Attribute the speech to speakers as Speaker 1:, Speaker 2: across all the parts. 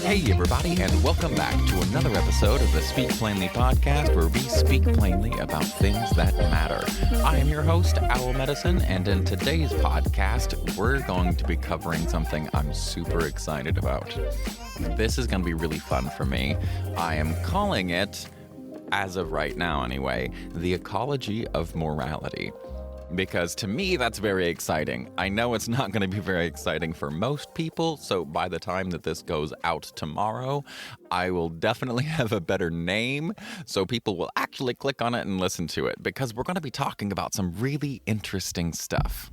Speaker 1: Hey everybody, and welcome back to another episode of the Speak Plainly podcast, where we speak plainly about things that matter. I am your host, Owl Medicine, and in today's podcast, we're going to be covering something I'm super excited about. This is going to be really fun for me. I am calling it, as of right now anyway, the ecology of morality. Because to me, that's very exciting. I know it's not going to be very exciting for most people, so by the time that this goes out tomorrow, I will definitely have a better name, so people will actually click on it and listen to it, because we're going to be talking about some really interesting stuff.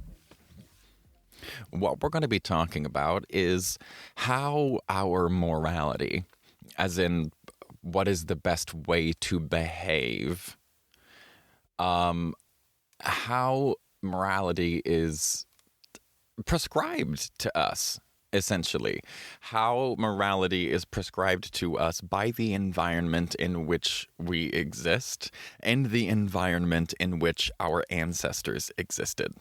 Speaker 1: What we're going to be talking about is how our morality, as in what is the best way to behave, how morality is prescribed to us, essentially. How morality is prescribed to us by the environment in which we exist and the environment in which our ancestors existed.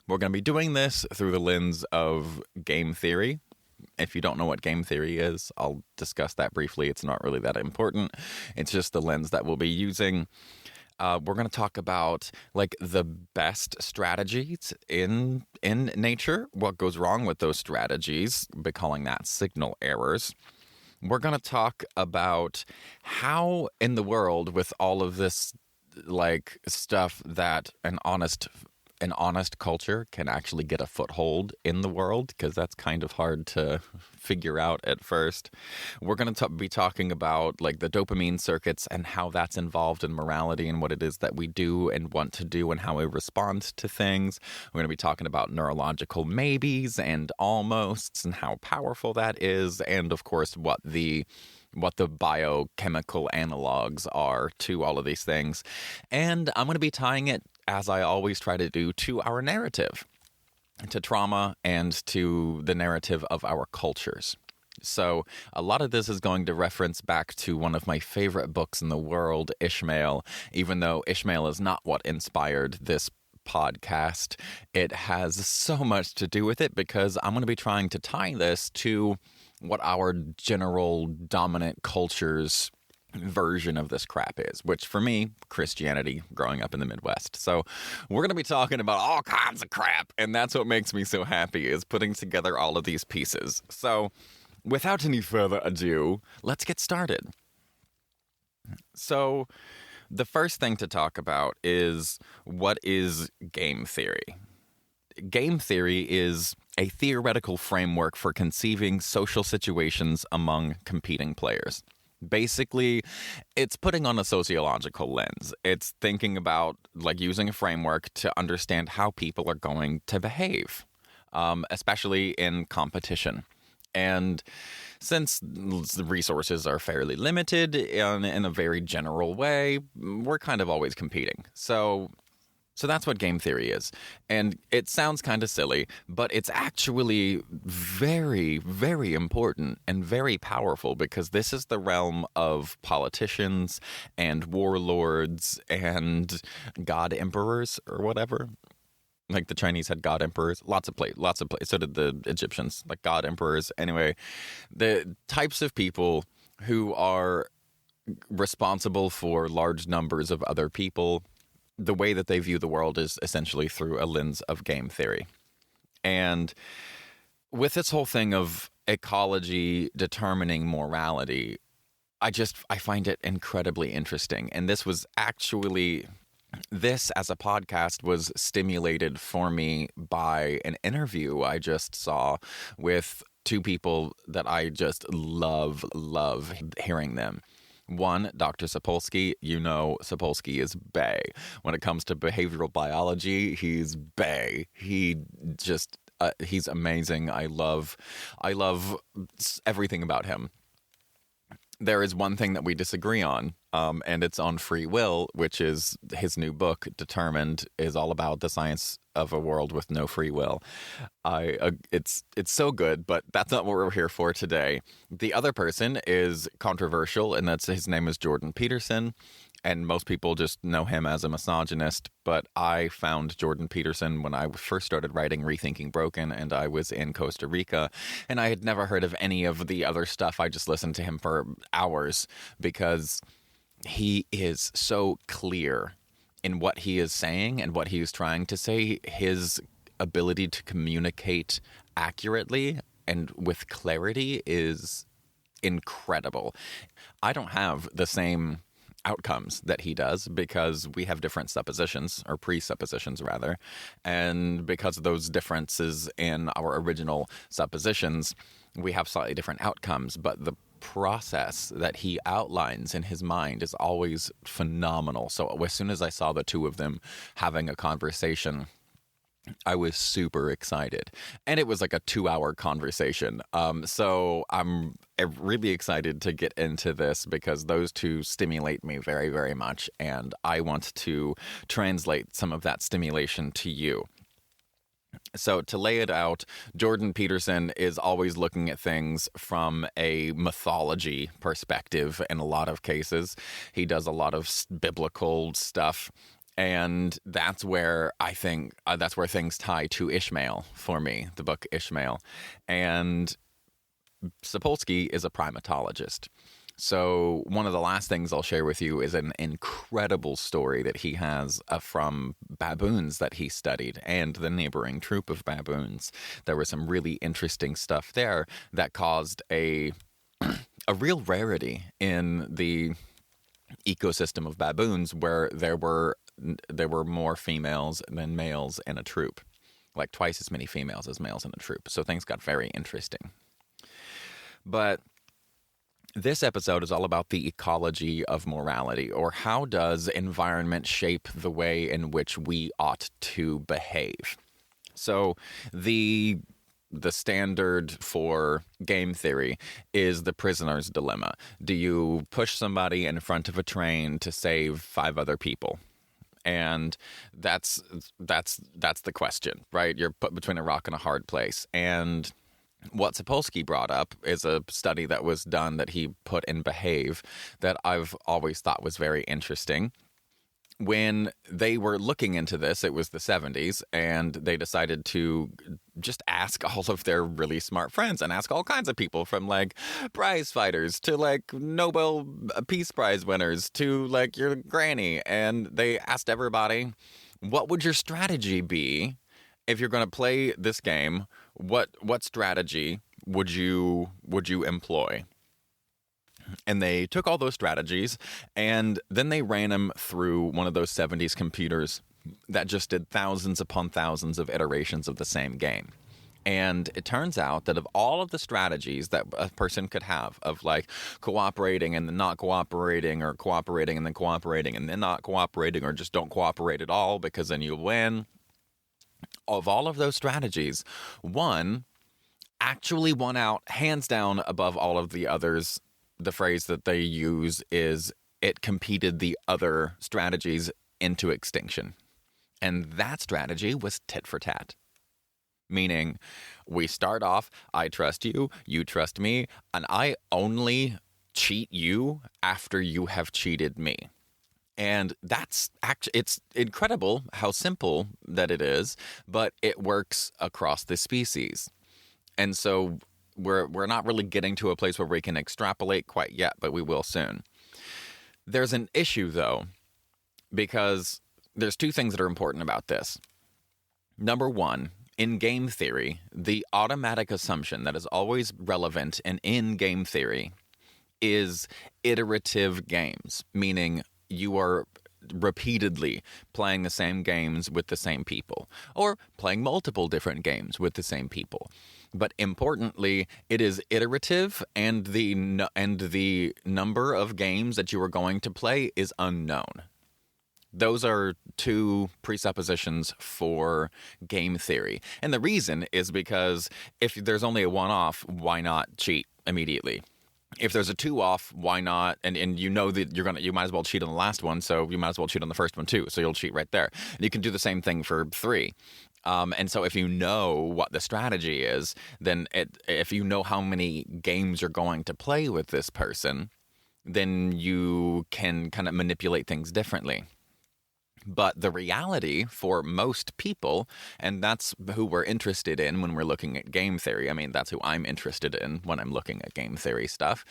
Speaker 1: We're going to be doing this through the lens of game theory. If you don't know what game theory is, I'll discuss that briefly. It's not really that important. It's just the lens that we'll be using. We're going to talk about like the best strategies in nature, what goes wrong with those strategies, by calling that signal errors. We're going to talk about how in the world, with all of this like stuff, that an honest culture can actually get a foothold in the world, because that's kind of hard to figure out at first. We're going to be talking about like the dopamine circuits and how that's involved in morality and what it is that we do and want to do and how we respond to things. We're going to be talking about neurological maybes and almosts and how powerful that is, and of course what the biochemical analogs are to all of these things. And I'm going to be tying it, as I always try to do, to our narrative, to trauma, and to the narrative of our cultures. So a lot of this is going to reference back to one of my favorite books in the world, Ishmael. Even though Ishmael is not what inspired this podcast, it has so much to do with it, because I'm going to be trying to tie this to what our general dominant culture's version of this crap is, which for me, Christianity, growing up in the Midwest. So we're going to be talking about all kinds of crap, and that's what makes me so happy, is putting together all of these pieces. So without any further ado, let's get started. So the first thing to talk about is, what is game theory? Game theory is a theoretical framework for conceiving social situations among competing players. Basically, it's putting on a sociological lens. It's thinking about like using a framework to understand how people are going to behave, especially in competition. And since the resources are fairly limited in a very general way, we're kind of always competing. So that's what game theory is. And it sounds kind of silly, but it's actually very, very important and very powerful, because this is the realm of politicians and warlords and god emperors or whatever. Like the Chinese had god emperors, lots of places. So did the Egyptians, like god emperors. Anyway, the types of people who are responsible for large numbers of other people, the way that they view the world is essentially through a lens of game theory. And with this whole thing of ecology determining morality, I find it incredibly interesting. And this as a podcast was stimulated for me by an interview I just saw with two people that I just love hearing them. One, Dr. Sapolsky. You know, Sapolsky is bae. When it comes to behavioral biology, he's bae. He's amazing. I love everything about him. There is one thing that we disagree on, and it's on free will, which is his new book, Determined, is all about the science of a world with no free will. It's so good, but that's not what we're here for today. The other person is controversial, and that's his name is Jordan Peterson. And most people just know him as a misogynist, but I found Jordan Peterson when I first started writing Rethinking Broken, and I was in Costa Rica, and I had never heard of any of the other stuff. I just listened to him for hours because he is so clear in what he is saying and what he is trying to say. His ability to communicate accurately and with clarity is incredible. I don't have the same outcomes that he does because we have different suppositions, or presuppositions rather, and because of those differences in our original suppositions, we have slightly different outcomes. But the process that he outlines in his mind is always phenomenal. So as soon as I saw the two of them having a conversation, I was super excited. And it was like a 2-hour conversation. So I'm really excited to get into this because those two stimulate me very, very much. And I want to translate some of that stimulation to you. So to lay it out, Jordan Peterson is always looking at things from a mythology perspective in a lot of cases. He does a lot of biblical stuff. And that's where I think that's where things tie to Ishmael for me, the book Ishmael. And Sapolsky is a primatologist. So one of the last things I'll share with you is an incredible story that he has from baboons that he studied and the neighboring troop of baboons. There was some really interesting stuff there that caused a real rarity in the ecosystem of baboons, where there were more females than males in a troop, like twice as many females as males in a troop. So things got very interesting. But this episode is all about the ecology of morality, or how does environment shape the way in which we ought to behave. So the standard for game theory is the prisoner's dilemma. Do you push somebody in front of a train to save 5 other people? And that's the question, right? You're put between a rock and a hard place. And what Sapolsky brought up is a study that was done that he put in Behave that I've always thought was very interesting. When they were looking into this, it was the 70s, and they decided to just ask all of their really smart friends and ask all kinds of people, from like prize fighters to like Nobel Peace Prize winners to like your granny. And they asked everybody, what would your strategy be if you're going to play this game? What strategy would you employ? And they took all those strategies, and then they ran them through one of those 70s computers that just did thousands upon thousands of iterations of the same game. And it turns out that of all of the strategies that a person could have, of like cooperating and then not cooperating, or cooperating and then not cooperating, or just don't cooperate at all because then you win, of all of those strategies, one actually won out hands down above all of the others. The phrase that they use is it competed the other strategies into extinction. And that strategy was tit for tat. Meaning, we start off, I trust you, you trust me, and I only cheat you after you have cheated me. And that's actually, it's incredible how simple that it is, but it works across the species. And so we're not really getting to a place where we can extrapolate quite yet, but we will soon. There's an issue, though, because there's 2 things that are important about this. Number one, in game theory, the automatic assumption that is always relevant and in game theory is iterative games, meaning you are repeatedly playing the same games with the same people, or playing multiple different games with the same people. But importantly, it is iterative, and the number of games that you are going to play is unknown. Those are 2 presuppositions for game theory. And the reason is because if there's only a one-off, why not cheat immediately? If there's a 2 off, why not? And you know that you might as well cheat on the last one, so you might as well cheat on the first one too. So you'll cheat right there. And you can do the same thing for 3. And so if you know what the strategy is, then if you know how many games you're going to play with this person, then you can kind of manipulate things differently. But the reality for most people, and that's who we're interested in when we're looking at game theory. I mean, that's who I'm interested in when I'm looking at game theory stuff.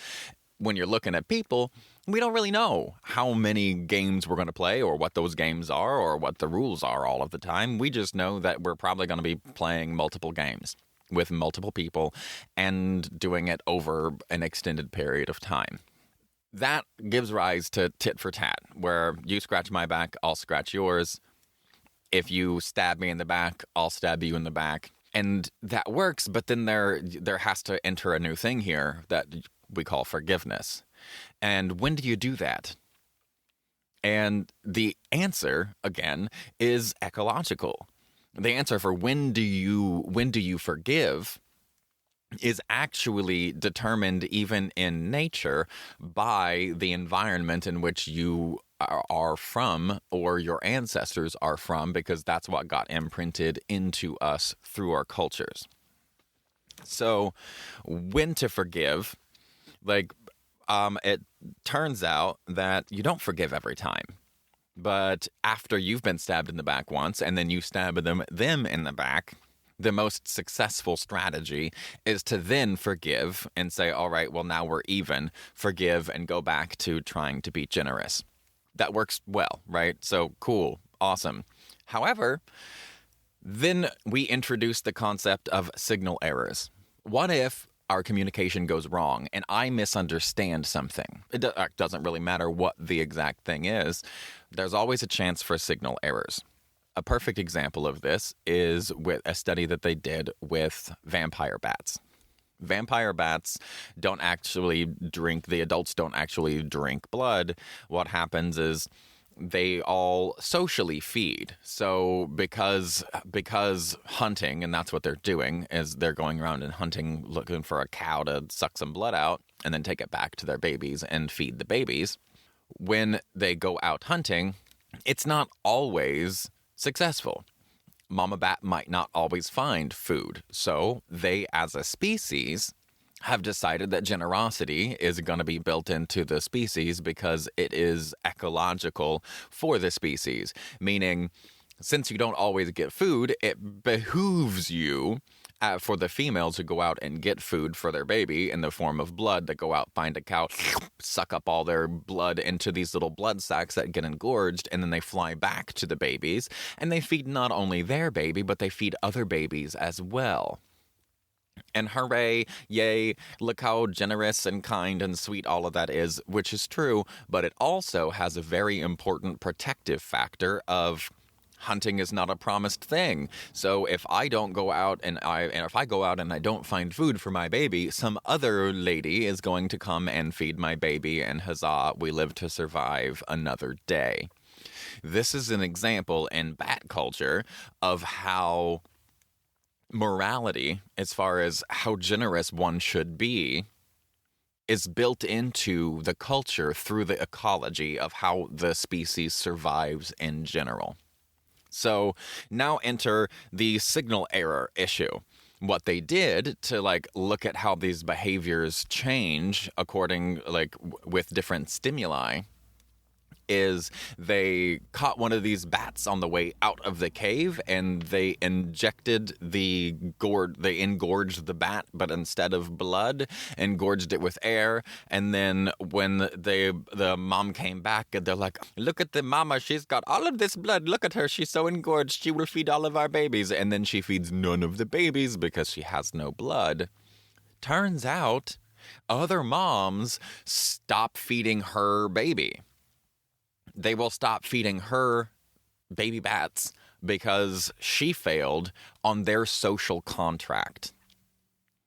Speaker 1: When you're looking at people, we don't really know how many games we're going to play or what those games are or what the rules are all of the time. We just know that we're probably going to be playing multiple games with multiple people and doing it over an extended period of time. That gives rise to tit for tat, where you scratch my back, I'll scratch yours. If you stab me in the back, I'll stab you in the back. And that works, but then there has to enter a new thing here that we call forgiveness. And when do you do that? And the answer, again, is ecological. The answer for when do you forgive is actually determined even in nature by the environment in which you are from or your ancestors are from, because that's what got imprinted into us through our cultures. So when to forgive, it turns out that you don't forgive every time. But after you've been stabbed in the back once and then you stab them in the back, the most successful strategy is to then forgive and say, all right, well, now we're even, forgive and go back to trying to be generous. That works well, right? So cool, awesome. However, then we introduce the concept of signal errors. What if our communication goes wrong and I misunderstand something? It doesn't really matter what the exact thing is. There's always a chance for signal errors. A perfect example of this is with a study that they did with vampire bats. Vampire bats don't actually drink, the adults don't actually drink blood. What happens is they all socially feed. So because hunting, and that's what they're doing, is they're going around and hunting, looking for a cow to suck some blood out and then take it back to their babies and feed the babies. When they go out hunting, it's not always successful. Mama bat might not always find food. So they, as a species, have decided that generosity is going to be built into the species because it is ecological for the species. Meaning, since you don't always get food, it behooves you for the females to go out and get food for their baby in the form of blood. They go out, find a cow, suck up all their blood into these little blood sacs that get engorged, and then they fly back to the babies. And they feed not only their baby, but they feed other babies as well. And hooray, yay, look how generous and kind and sweet all of that is, which is true, but it also has a very important protective factor of hunting is not a promised thing. So if I don't go out and if I go out and I don't find food for my baby, some other lady is going to come and feed my baby, and huzzah, we live to survive another day. This is an example in bat culture of how morality, as far as how generous one should be, is built into the culture through the ecology of how the species survives in general. So now enter the signal error issue. What they did to look at how these behaviors change according with different stimuli is they caught one of these bats on the way out of the cave, and they engorged the bat, but instead of blood, engorged it with air. And then when the mom came back, they're like, look at the mama, she's got all of this blood, look at her, she's so engorged, she will feed all of our babies. And then she feeds none of the babies because she has no blood. Turns out other moms stop feeding her baby. They will stop feeding her baby bats because she failed on their social contract.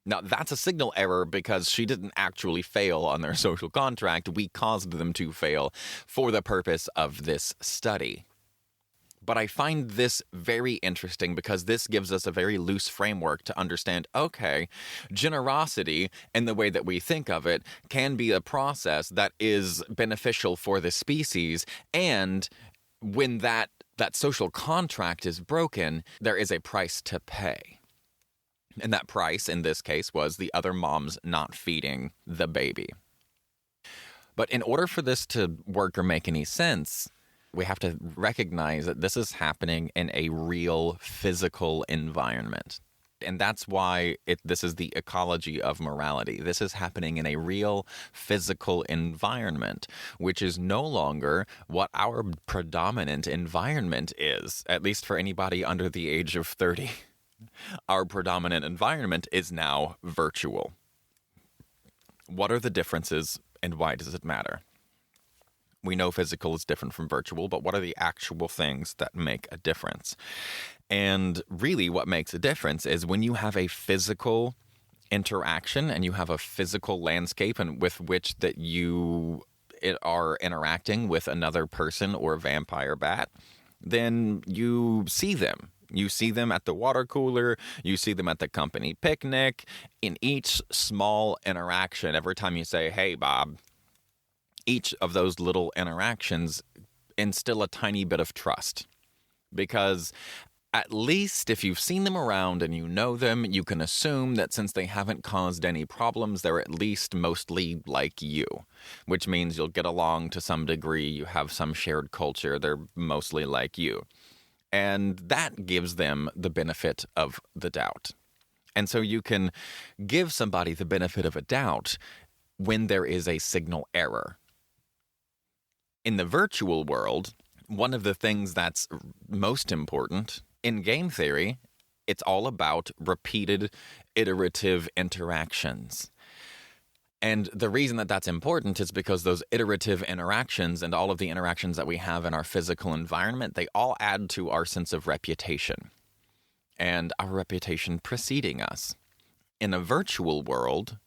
Speaker 1: Now, that's a signal error because she didn't actually fail on their social contract. We caused them to fail for the purpose of this study. But I find this very interesting because this gives us a very loose framework to understand, okay, generosity in the way that we think of it can be a process that is beneficial for the species. And when that social contract is broken, there is a price to pay. And that price in this case was the other mom's not feeding the baby. But in order for this to work or make any sense, we have to recognize that this is happening in a real physical environment. And that's why this is the ecology of morality. This is happening in a real physical environment, which is no longer what our predominant environment is, at least for anybody under the age of 30. Our predominant environment is now virtual. What are the differences and why does it matter? We know physical is different from virtual, but what are the actual things that make a difference? And really what makes a difference is when you have a physical interaction and you have a physical landscape and with which that you are interacting with another person or vampire bat, then you see them. You see them at the water cooler, you see them at the company picnic. In each small interaction, every time you say, "Hey, Bob," each of those little interactions instill a tiny bit of trust. Because at least if you've seen them around and you know them, you can assume that since they haven't caused any problems, they're at least mostly like you, which means you'll get along to some degree, you have some shared culture, they're mostly like you. And that gives them the benefit of the doubt. And so you can give somebody the benefit of a doubt when there is a signal error. In the virtual world, one of the things that's most important in game theory, it's all about repeated iterative interactions. And the reason that that's important is because those iterative interactions and all of the interactions that we have in our physical environment, they all add to our sense of reputation and our reputation preceding us. In a virtual world,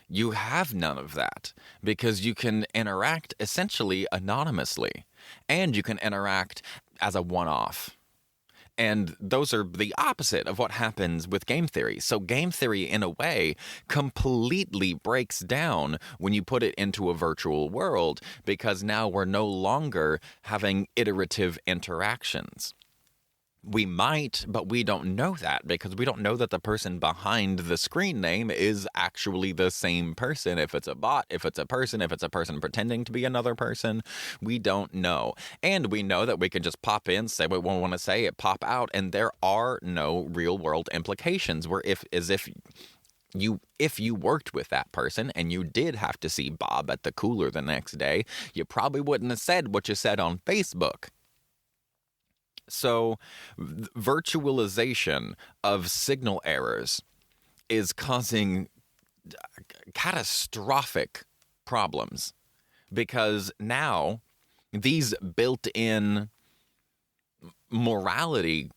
Speaker 1: you have none of that because you can interact essentially anonymously and you can interact as a one-off. And those are the opposite of what happens with game theory. So game theory, in a way, completely breaks down when you put it into a virtual world because now we're no longer having iterative interactions. We might, but we don't know that because we don't know that the person behind the screen name is actually the same person. If it's a bot, if it's a person pretending to be another person, we don't know. And we know that we can just pop in, say what we want to say, it pop out, and there are no real world implications where if you worked with that person and you did have to see Bob at the cooler the next day, you probably wouldn't have said what you said on Facebook. So virtualization of signal errors is causing catastrophic problems because now these built-in morality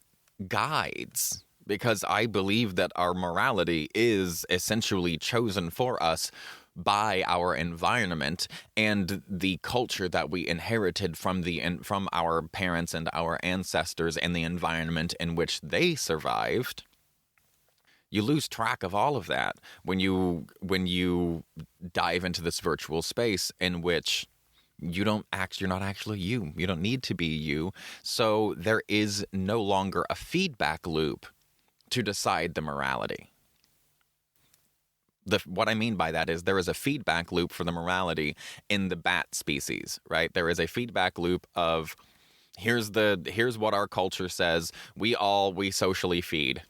Speaker 1: guides, because I believe that our morality is essentially chosen for us by our environment and the culture that we inherited from our parents and our ancestors and the environment in which they survived. You lose track of all of that when you dive into this virtual space in which you're not actually you. You don't need to be you. So there is no longer a feedback loop to decide the morality. What I mean by that is there is a feedback loop for the morality in the bat species, right? There is a feedback loop of here's what our culture says. We socially feed.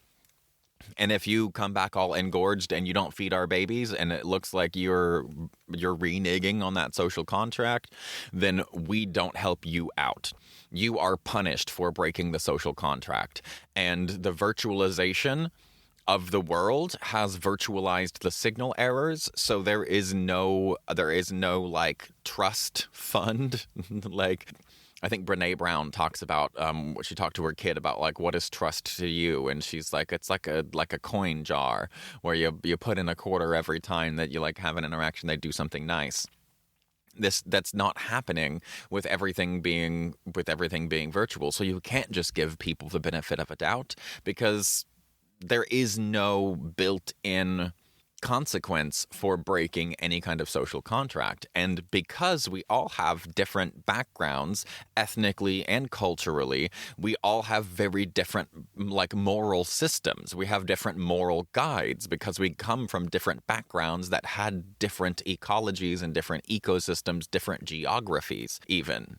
Speaker 1: And if you come back all engorged and you don't feed our babies and it looks like you're reneging on that social contract, then we don't help you out. You are punished for breaking the social contract. And the virtualization of the world has virtualized the signal errors, so there is no like trust fund. Like I think Brene Brown talks about what she talked to her kid about, like, what is trust to you, and she's like, it's like a coin jar where you put in a quarter every time that you like have an interaction, they do something nice. That's not happening with everything being virtual. So you can't just give people the benefit of a doubt, because there is no built-in consequence for breaking any kind of social contract. And because we all have different backgrounds, ethnically and culturally, we all have very different, like, moral systems. We have different moral guides because we come from different backgrounds that had different ecologies and different ecosystems, different geographies even.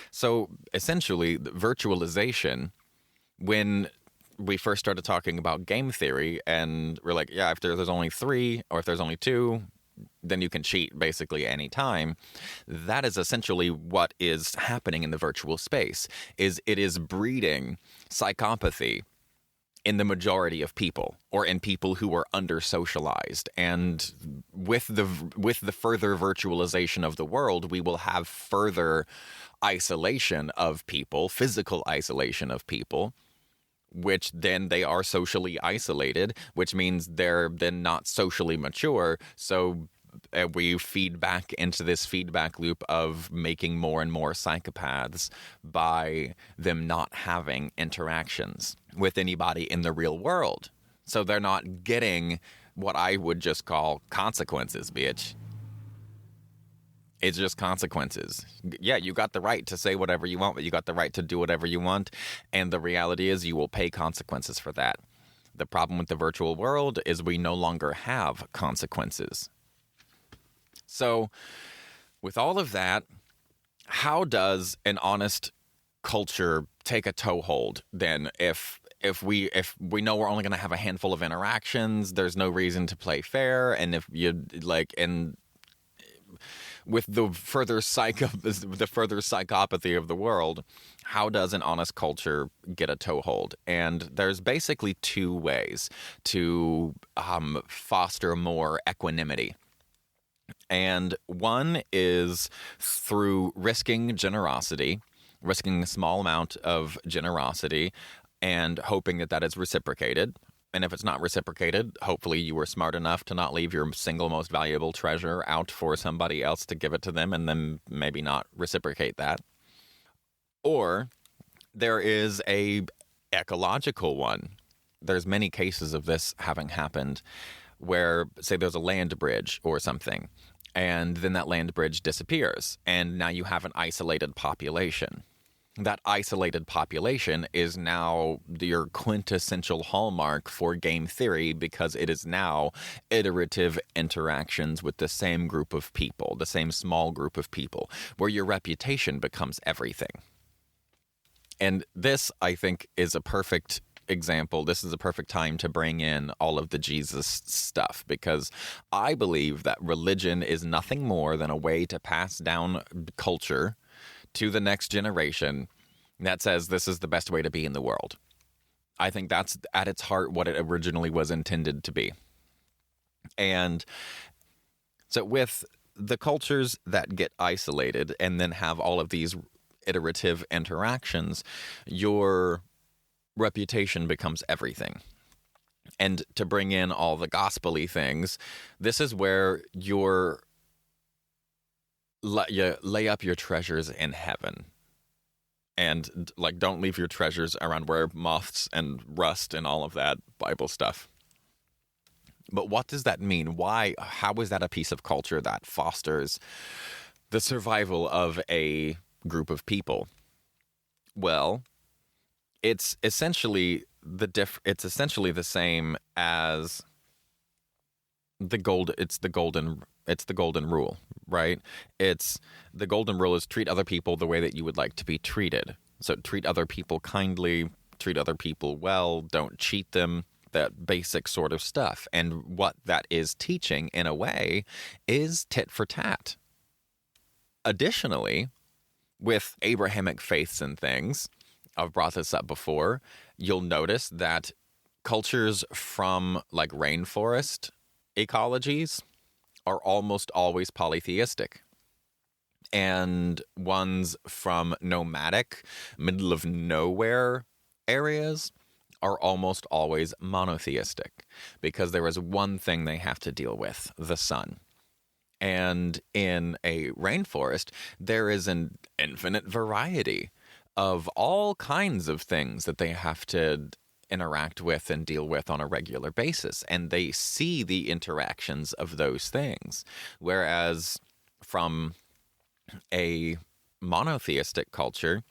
Speaker 1: So essentially, the virtualization, when we first started talking about game theory, and we're like, yeah, if there's only 3 or if there's only 2, then you can cheat basically any time. That is essentially what is happening in the virtual space. Is it is breeding psychopathy in the majority of people, or in people who are under socialized. And with the further virtualization of the world, we will have further isolation of people, physical isolation of people, which then they are socially isolated, which means they're then not socially mature. So we feed back into this feedback loop of making more and more psychopaths by them not having interactions with anybody in the real world. So they're not getting what I would just call consequences, bitch. It's just consequences. Yeah, you got the right to say whatever you want, but you got the right to do whatever you want. And the reality is you will pay consequences for that. The problem with the virtual world is we no longer have consequences. So with all of that, how does an honest culture take a toehold then? If we know we're only going to have a handful of interactions, there's no reason to play fair. And if you like, and with the further psychopathy of the world, how does an honest culture get a toehold? And there's basically 2 ways to foster more equanimity. And one is through risking generosity, risking a small amount of generosity, and hoping that is reciprocated. And if it's not reciprocated, hopefully you were smart enough to not leave your single most valuable treasure out for somebody else to give it to them, and then maybe not reciprocate that. Or there is a ecological one. There's many cases of this having happened where, say, there's a land bridge or something, and then that land bridge disappears, and now you have an isolated population. That isolated population is now your quintessential hallmark for game theory, because it is now iterative interactions with the same group of people, the same small group of people, where your reputation becomes everything. And this, I think, is a perfect example. This is a perfect time to bring in all of the Jesus stuff, because I believe that religion is nothing more than a way to pass down culture to the next generation that says this is the best way to be in the world. I think that's at its heart what it originally was intended to be. And so with the cultures that get isolated and then have all of these iterative interactions, your reputation becomes everything. And to bring in all the gospel-y things, this is where you lay up your treasures in heaven. And like, don't leave your treasures around where moths and rust and all of that Bible stuff. But what does that mean? Why? How is that a piece of culture that fosters the survival of a group of people? Well, it's essentially the same as the golden rule, right? It's the golden rule is treat other people the way that you would like to be treated. So treat other people kindly, treat other people well, don't cheat them, that basic sort of stuff. And what that is teaching, in a way, is tit for tat. Additionally, with Abrahamic faiths and things, I've brought this up before, you'll notice that cultures from like rainforest ecologies are almost always polytheistic. And ones from nomadic, middle of nowhere areas are almost always monotheistic, because there is one thing they have to deal with: the sun. And in a rainforest, there is an infinite variety of all kinds of things that they have to interact with and deal with on a regular basis. And they see the interactions of those things. Whereas from a monotheistic culture,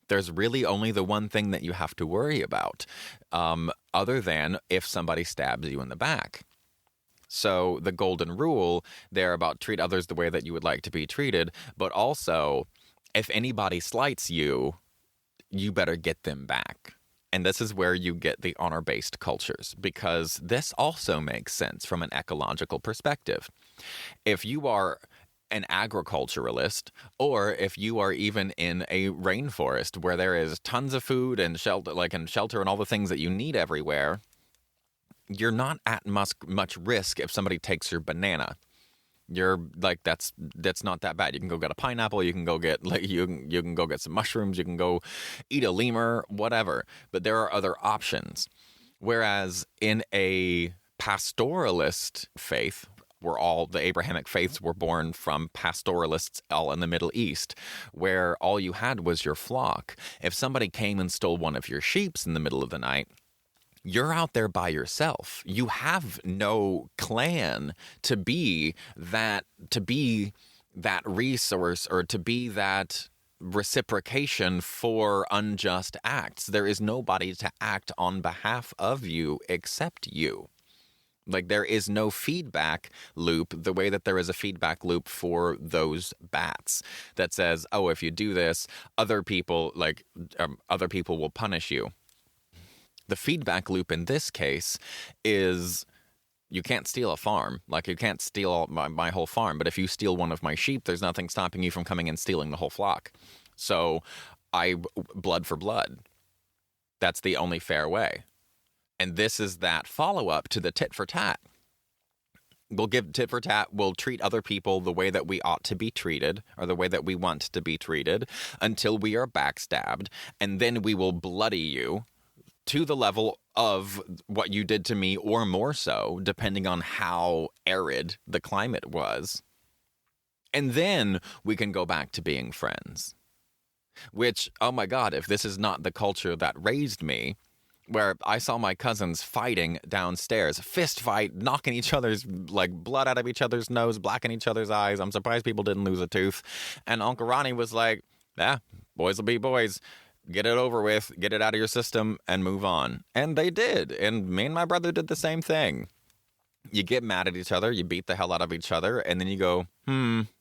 Speaker 1: there's really only the one thing that you have to worry about, other than if somebody stabs you in the back. So the golden rule there about treat others the way that you would like to be treated, but also if anybody slights you, you better get them back. And this is where you get the honor-based cultures, because this also makes sense from an ecological perspective. If you are an agriculturalist, or if you are even in a rainforest where there is tons of food and shelter, and all the things that you need everywhere, you're not at much risk if somebody takes your banana. You're like, that's not that bad. You can go get a pineapple. You can go get you can go get some mushrooms. You can go eat a lemur, whatever. But there are other options. Whereas in a pastoralist faith, where all the Abrahamic faiths were born from pastoralists all in the Middle East, where all you had was your flock. If somebody came and stole one of your sheep in the middle of the night, you're out there by yourself. You have no clan to be that resource or to be that reciprocation for unjust acts. There is nobody to act on behalf of you except you. Like, there is no feedback loop the way that there is a feedback loop for those bats that says, oh, if you do this, other people will punish you. The feedback loop in this case is you can't steal a farm. Like, you can't steal my whole farm. But if you steal one of my sheep, there's nothing stopping you from coming and stealing the whole flock. So blood for blood. That's the only fair way. And this is that follow-up to the tit for tat. We'll give tit for tat. We'll treat other people the way that we ought to be treated, or the way that we want to be treated, until we are backstabbed. And then we will bloody you to the level of what you did to me, or more so, depending on how arid the climate was. And then we can go back to being friends. Which, oh my God, if this is not the culture that raised me, where I saw my cousins fighting downstairs, fist fight, knocking each other's, blood out of each other's nose, blacking each other's eyes. I'm surprised people didn't lose a tooth. And Uncle Ronnie was like, boys will be boys. Get it over with, get it out of your system, and move on. And they did. And me and my brother did the same thing. You get mad at each other, you beat the hell out of each other, and then you go,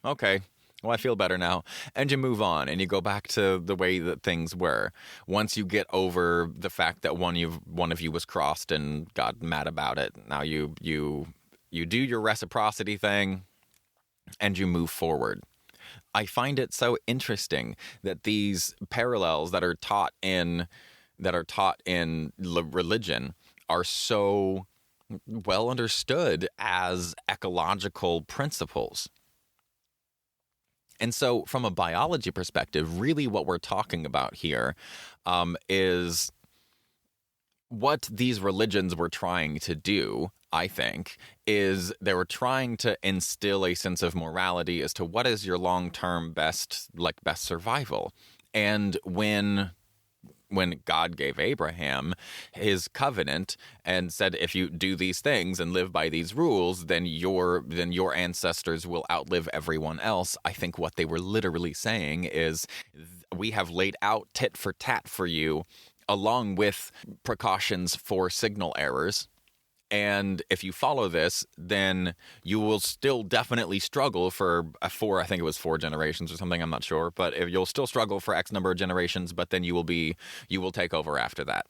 Speaker 1: okay, well, I feel better now. And you move on, and you go back to the way that things were. Once you get over the fact that one of you was crossed and got mad about it, now you do your reciprocity thing, and you move forward. I find it so interesting that these parallels that are taught in religion are so well understood as ecological principles. And so from a biology perspective, really what we're talking about here is what these religions were trying to do, I think, is they were trying to instill a sense of morality as to what is your long-term best survival. And when God gave Abraham his covenant and said, if you do these things and live by these rules, then your ancestors will outlive everyone else. I think what they were literally saying is, we have laid out tit for tat for you, along with precautions for signal errors. And if you follow this, then you will still definitely struggle for I think it was 4 generations or something, I'm not sure. But if you'll still struggle for X number of generations, but then you will take over after that.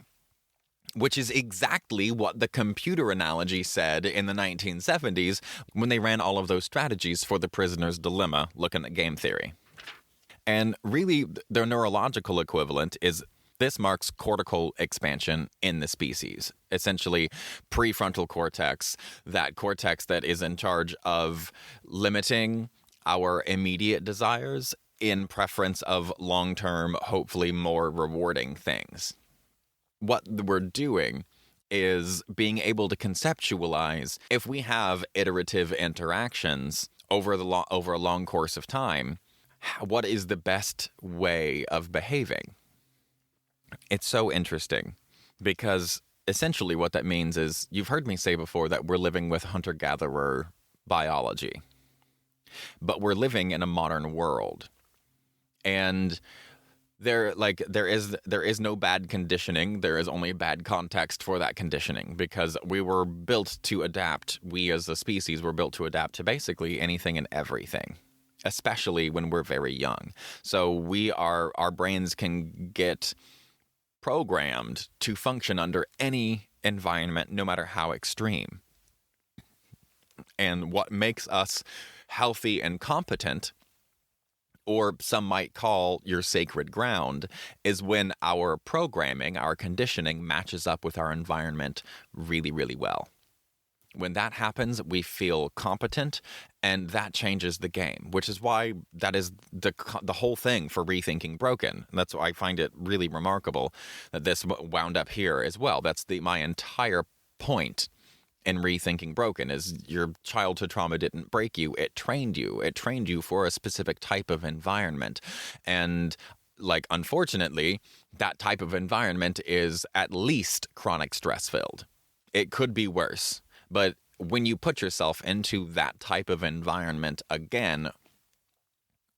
Speaker 1: Which is exactly what the computer analogy said in the 1970s when they ran all of those strategies for the prisoner's dilemma, looking at game theory. And really, their neurological equivalent is this marks cortical expansion in the species. Essentially, prefrontal cortex, that cortex that is in charge of limiting our immediate desires in preference of long-term, hopefully more rewarding things. What we're doing is being able to conceptualize, if we have iterative interactions over a long course of time, what is the best way of behaving? It's so interesting because essentially what that means is, you've heard me say before that we're living with hunter-gatherer biology, but we're living in a modern world. And there is no bad conditioning. There is only bad context for that conditioning, because we were built to adapt. We as a species were built to adapt to basically anything and everything, especially when we're very young. So our brains can get programmed to function under any environment, no matter how extreme. And what makes us healthy and competent, or some might call your sacred ground, is when our programming, our conditioning matches up with our environment really, really well. When that happens, we feel competent, and that changes the game, which is why that is the whole thing for Rethinking Broken. And that's why I find it really remarkable that this wound up here as well. That's my entire point in Rethinking Broken, is your childhood trauma didn't break you. It trained you. It trained you for a specific type of environment. And unfortunately, that type of environment is at least chronic stress filled. It could be worse. But when you put yourself into that type of environment again,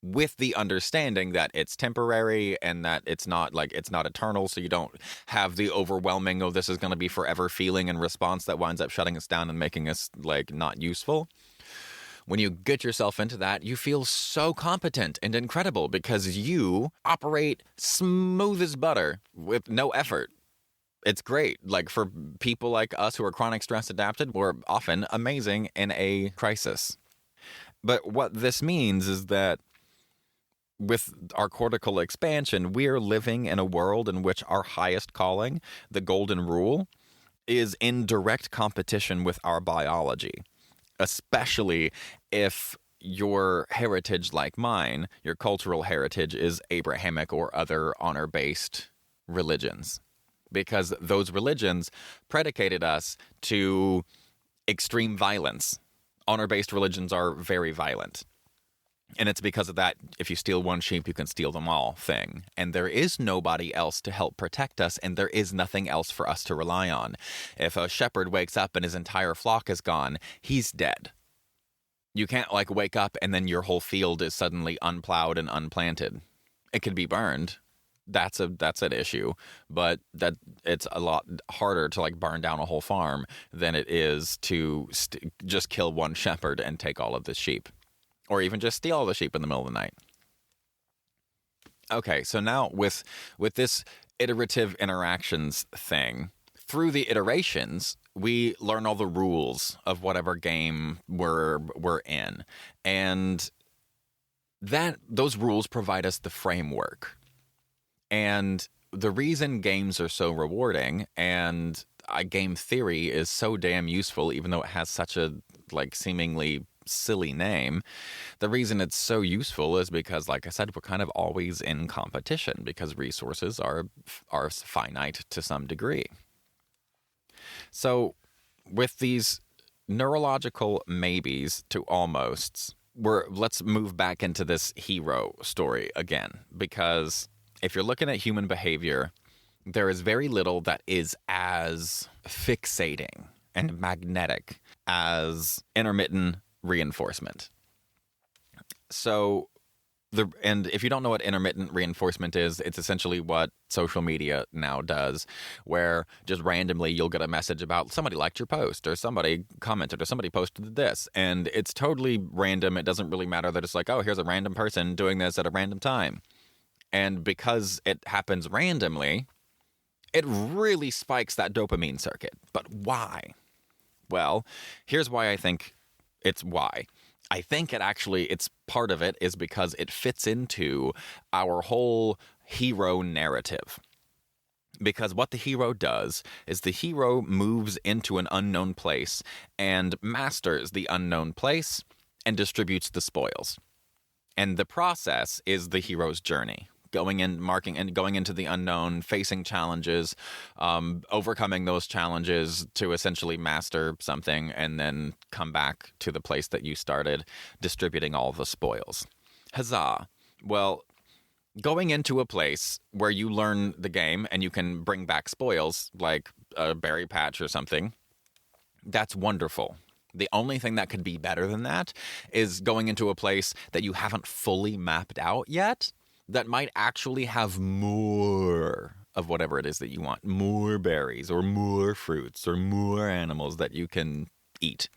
Speaker 1: with the understanding that it's temporary and that it's not eternal, so you don't have the overwhelming, this is going to be forever feeling and response that winds up shutting us down and making us not useful. When you get yourself into that, you feel so competent and incredible because you operate smooth as butter with no effort. It's great. For people like us who are chronic stress adapted, we're often amazing in a crisis. But what this means is that with our cortical expansion, we are living in a world in which our highest calling, the golden rule, is in direct competition with our biology, especially if your heritage, like mine, your cultural heritage, is Abrahamic or other honor-based religions. Because those religions predicated us to extreme violence. Honor-based religions are very violent. And it's because of that, if you steal one sheep, you can steal them all thing. And there is nobody else to help protect us, and there is nothing else for us to rely on. If a shepherd wakes up and his entire flock is gone, he's dead. You can't wake up and then your whole field is suddenly unplowed and unplanted. It could be burned. That's an issue, but that it's a lot harder to burn down a whole farm than it is to just kill one shepherd and take all of the sheep, or even just steal all the sheep in the middle of the night. Okay, so now with this iterative interactions thing, through the iterations, we learn all the rules of whatever game we're in, and those rules provide us the framework. And the reason games are so rewarding and game theory is so damn useful, even though it has such a seemingly silly name, the reason it's so useful is because, like I said, we're kind of always in competition because resources are finite to some degree. So with these neurological maybes to almosts, let's move back into this hero story again, because if you're looking at human behavior, there is very little that is as fixating and magnetic as intermittent reinforcement. So, and if you don't know what intermittent reinforcement is, it's essentially what social media now does, where just randomly you'll get a message about somebody liked your post, or somebody commented, or somebody posted this, and it's totally random. It doesn't really matter that it's here's a random person doing this at a random time. And because it happens randomly, it really spikes that dopamine circuit. But why? Well, here's why I think it's why. I think it's part of it is because it fits into our whole hero narrative. Because what the hero does is the hero moves into an unknown place and masters the unknown place and distributes the spoils. And the process is the hero's journey. going in, marking and going into the unknown, facing challenges, overcoming those challenges to essentially master something, and then come back to the place that you started, distributing all the spoils. Huzzah. Well, going into a place where you learn the game and you can bring back spoils, like a berry patch or something, that's wonderful. The only thing that could be better than that is going into a place that you haven't fully mapped out yet, that might actually have more of whatever it is that you want. More berries or more fruits or more animals that you can eat.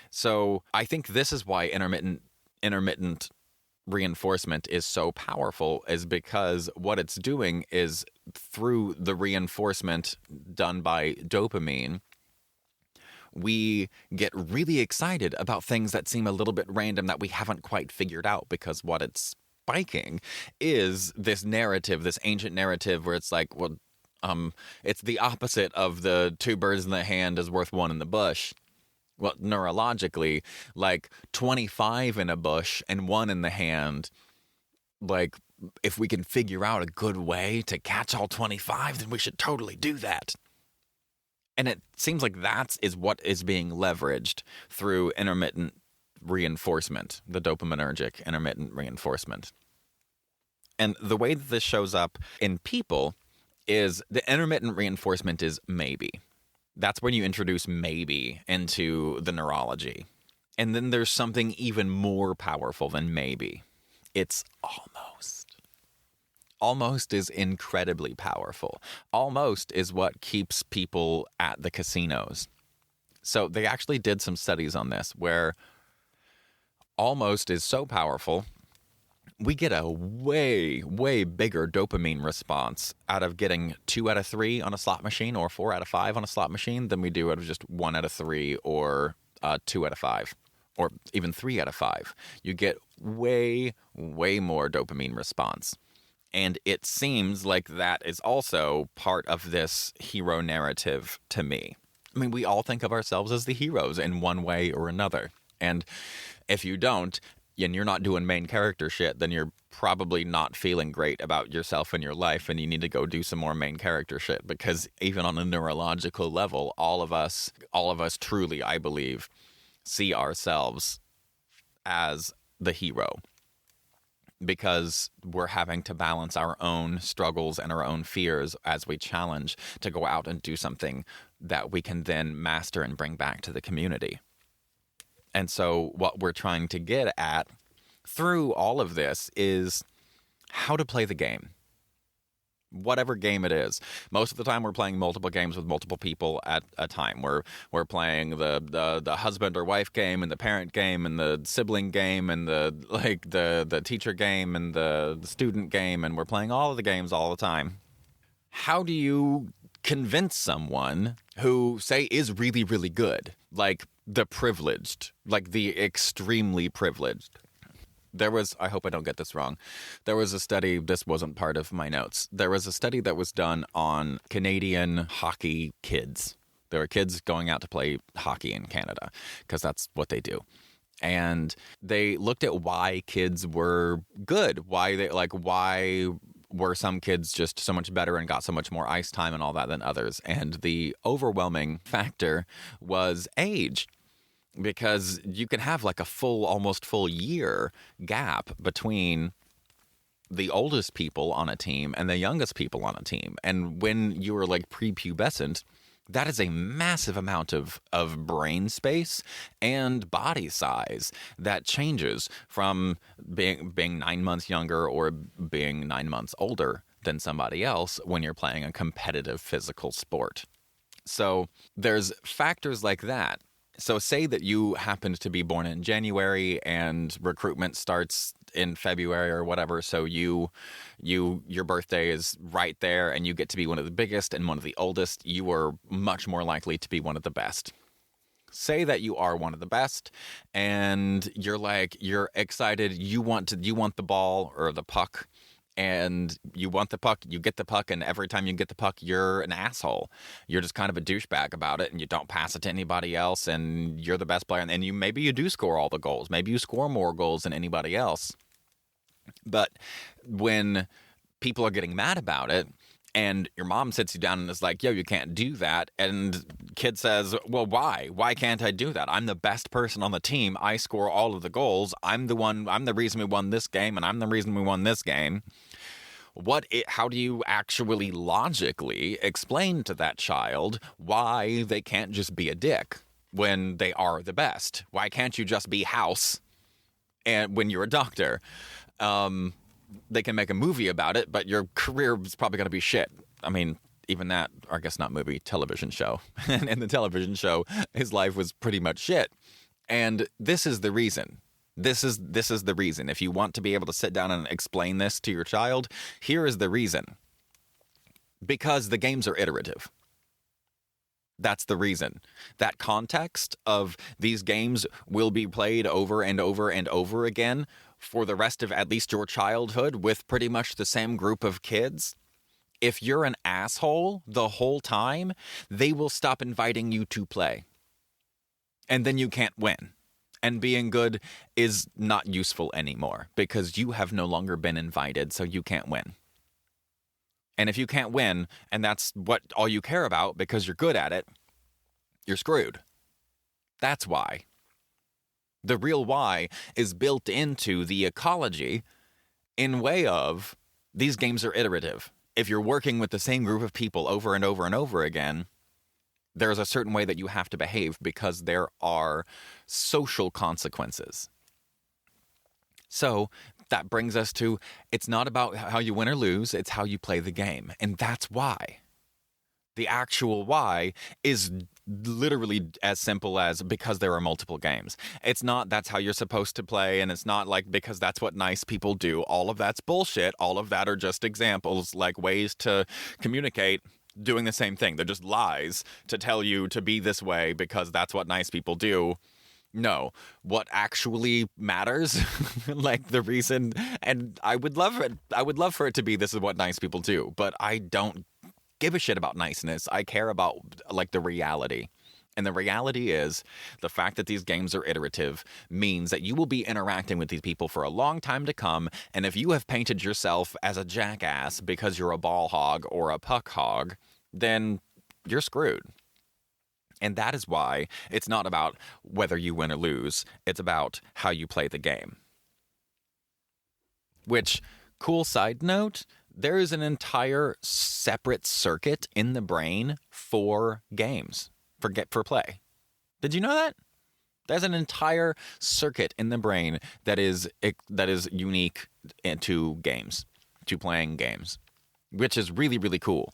Speaker 1: So I think this is why intermittent reinforcement is so powerful, is because what it's doing is, through the reinforcement done by dopamine, we get really excited about things that seem a little bit random that we haven't quite figured out, because what it's spiking is this narrative, this ancient narrative where it's like, well, it's the opposite of the 2 birds in the hand is worth 1 in the bush. Well, neurologically, like 25 in a bush and 1 in the hand, like, if we can figure out a good way to catch all 25, then we should totally do that. And it seems like that is what is being leveraged through intermittent reinforcement, the dopaminergic intermittent reinforcement. And the way that this shows up in people is the intermittent reinforcement is maybe. That's when you introduce maybe into the neurology. And then there's something even more powerful than maybe. It's almost. Almost is incredibly powerful. Almost is what keeps people at the casinos. So they actually did some studies on this where almost is so powerful, we get a way, way bigger dopamine response out of getting 2 out of 3 on a slot machine or 4 out of 5 on a slot machine than we do out of just 1 out of 3 or 2 out of 5 or even 3 out of 5. You get way, way more dopamine response. And it seems like that is also part of this hero narrative to me. I mean, we all think of ourselves as the heroes in one way or another. And if you don't, and you're not doing main character shit, then you're probably not feeling great about yourself and your life, and you need to go do some more main character shit, because even on a neurological level, all of us truly, I believe, see ourselves as the hero, because we're having to balance our own struggles and our own fears as we challenge to go out and do something that we can then master and bring back to the community. And so what we're trying to get at through all of this is how to play the game. Whatever game it is. Most of the time we're playing multiple games with multiple people at a time. We're playing the husband or wife game and the parent game and the sibling game and the teacher game and the student game, and we're playing all of the games all the time. How do you convince someone who, say, is really, really good, like the privileged, like the extremely privileged? I hope I don't get this wrong. There was a study, this wasn't part of my notes. There was a study that was done on Canadian hockey kids. There were kids going out to play hockey in Canada because that's what they do. And they looked at why kids were good, why were some kids just so much better and got so much more ice time and all that than others. And the overwhelming factor was age. Because you can have like a almost full year gap between the oldest people on a team and the youngest people on a team. And when you are like prepubescent, that is a massive amount of brain space and body size that changes from being 9 months younger or being 9 months older than somebody else when you're playing a competitive physical sport. So there's factors like that. So say that you happened to be born in January and recruitment starts in February or whatever. So your birthday is right there and you get to be one of the biggest and one of the oldest. You are much more likely to be one of the best. Say that you are one of the best and you're excited. You want the ball or the puck. And you want the puck, you get the puck, and every time you get the puck, you're an asshole. You're just kind of a douchebag about it, and you don't pass it to anybody else, and you're the best player. And maybe you do score all the goals. Maybe you score more goals than anybody else. But when people are getting mad about it, and your mom sits you down and is like, yo, you can't do that. And kid says, well, why? Why can't I do that? I'm the best person on the team. I score all of the goals. I'm the reason we won this game, and I'm the reason we won this game. How do you actually logically explain to that child why they can't just be a dick when they are the best? Why can't you just be House and when you're a doctor? They can make a movie about it, but your career is probably going to be shit. I mean, even that, or I guess not movie, television show. And in the television show, his life was pretty much shit. And this is the reason. This is the reason. If you want to be able to sit down and explain this to your child, here is the reason. Because the games are iterative. That's the reason. That context of these games will be played over and over and over again for the rest of at least your childhood with pretty much the same group of kids. If you're an asshole the whole time, they will stop inviting you to play. And then you can't win. And being good is not useful anymore because you have no longer been invited, so you can't win. And if you can't win, and that's all you care about because you're good at it, you're screwed. That's why. The real why is built into the ecology in way of these games are iterative. If you're working with the same group of people over and over and over again, there's a certain way that you have to behave because there are social consequences. So that brings us to, it's not about how you win or lose, it's how you play the game. And that's why. The actual why is literally as simple as because there are multiple games. It's not that's how you're supposed to play, and it's not like because that's what nice people do. All of that's bullshit. All of that are just examples, like ways to communicate doing the same thing. They're just lies to tell you to be this way because that's what nice people do. No, what actually matters, like the reason, and I would love for it to be this is what nice people do, but I don't give a shit about niceness. I care about like the reality. And the reality is the fact that these games are iterative means that you will be interacting with these people for a long time to come. And if you have painted yourself as a jackass because you're a ball hog or a puck hog, then you're screwed. And that is why it's not about whether you win or lose. It's about how you play the game. Which, cool side note, there is an entire separate circuit in the brain for games, for play. Did you know that? There's an entire circuit in the brain that is unique to games, to playing games, which is really, really cool.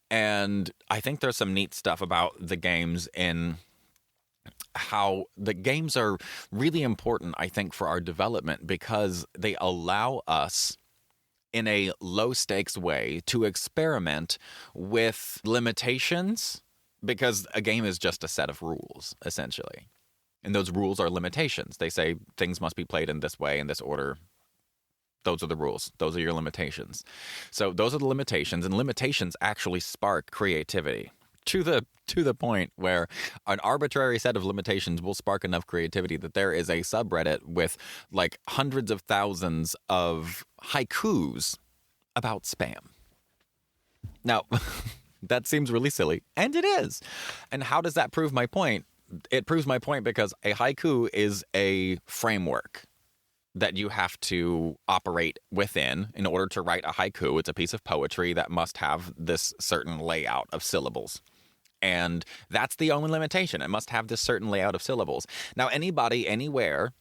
Speaker 1: And I think there's some neat stuff about the games in how the games are really important, I think, for our development because they allow us in a low-stakes way to experiment with limitations because a game is just a set of rules, essentially. And those rules are limitations. They say things must be played in this way, in this order. Those are the rules. Those are your limitations. So those are the limitations, and limitations actually spark creativity to the point where an arbitrary set of limitations will spark enough creativity that there is a subreddit with like hundreds of thousands of haikus about spam. Now, that seems really silly, and it is. And how does that prove my point? It proves my point because a haiku is a framework that you have to operate within in order to write a haiku. It's a piece of poetry that must have this certain layout of syllables. And that's the only limitation. It must have this certain layout of syllables. Now, anybody, anywhere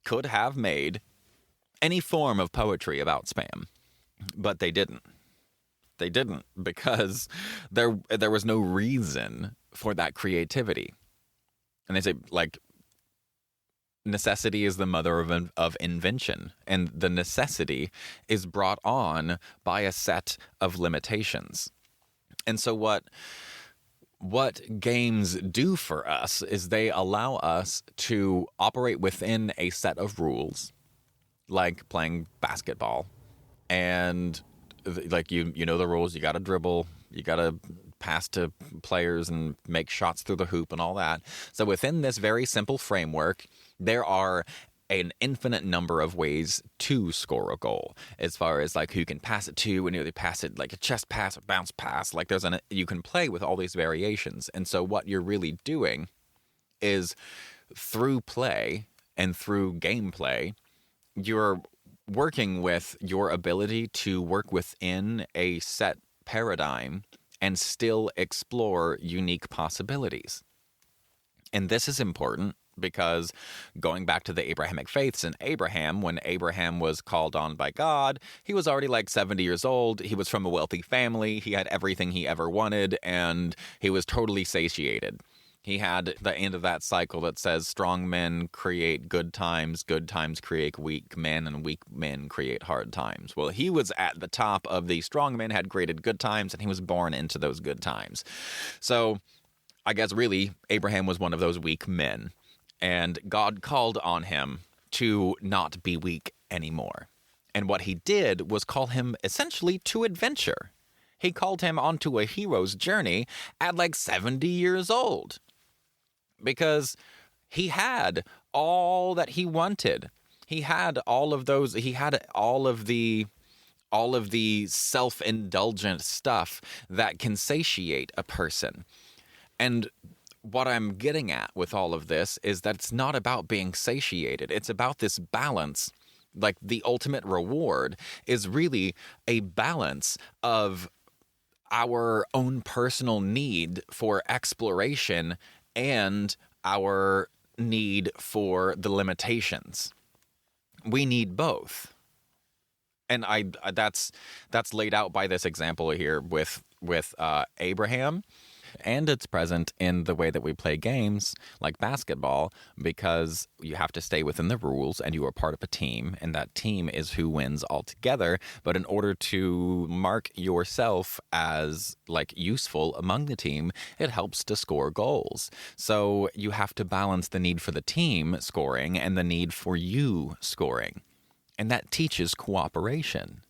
Speaker 1: could have made any form of poetry about spam, but they didn't. They didn't because there was no reason for that creativity. And they say, like, necessity is the mother of invention, and the necessity is brought on by a set of limitations. And so what games do for us is they allow us to operate within a set of rules, like playing basketball. And like you know the rules, you got to dribble, you got to pass to players and make shots through the hoop and all that. So within this very simple framework, there are an infinite number of ways to score a goal, as far as like who you can pass it to, and you pass it like a chest pass or bounce pass. Like you can play with all these variations. And so what you're really doing is, through play and through gameplay, you're working with your ability to work within a set paradigm and still explore unique possibilities. And this is important because, going back to the Abrahamic faiths, and Abraham, when Abraham was called on by God, he was already like 70 years old. He was from a wealthy family. He had everything he ever wanted, and he was totally satiated. He had the end of that cycle that says strong men create good times create weak men, and weak men create hard times. Well, he was at the top of the strong men had created good times, and he was born into those good times. So I guess really Abraham was one of those weak men, and God called on him to not be weak anymore. And what he did was call him essentially to adventure. He called him onto a hero's journey at like 70 years old, because he had all that he wanted. He had all of those, he had all of the self-indulgent stuff that can satiate a person. And what I'm getting at with all of this is that it's not about being satiated. It's about this balance. Like, the ultimate reward is really a balance of our own personal need for exploration and our need for the limitations. We need both. And that's laid out by this example here with Abraham. And it's present in the way that we play games like basketball, because you have to stay within the rules and you are part of a team, and that team is who wins altogether. But in order to mark yourself as like useful among the team, it helps to score goals. So you have to balance the need for the team scoring and the need for you scoring. And that teaches cooperation,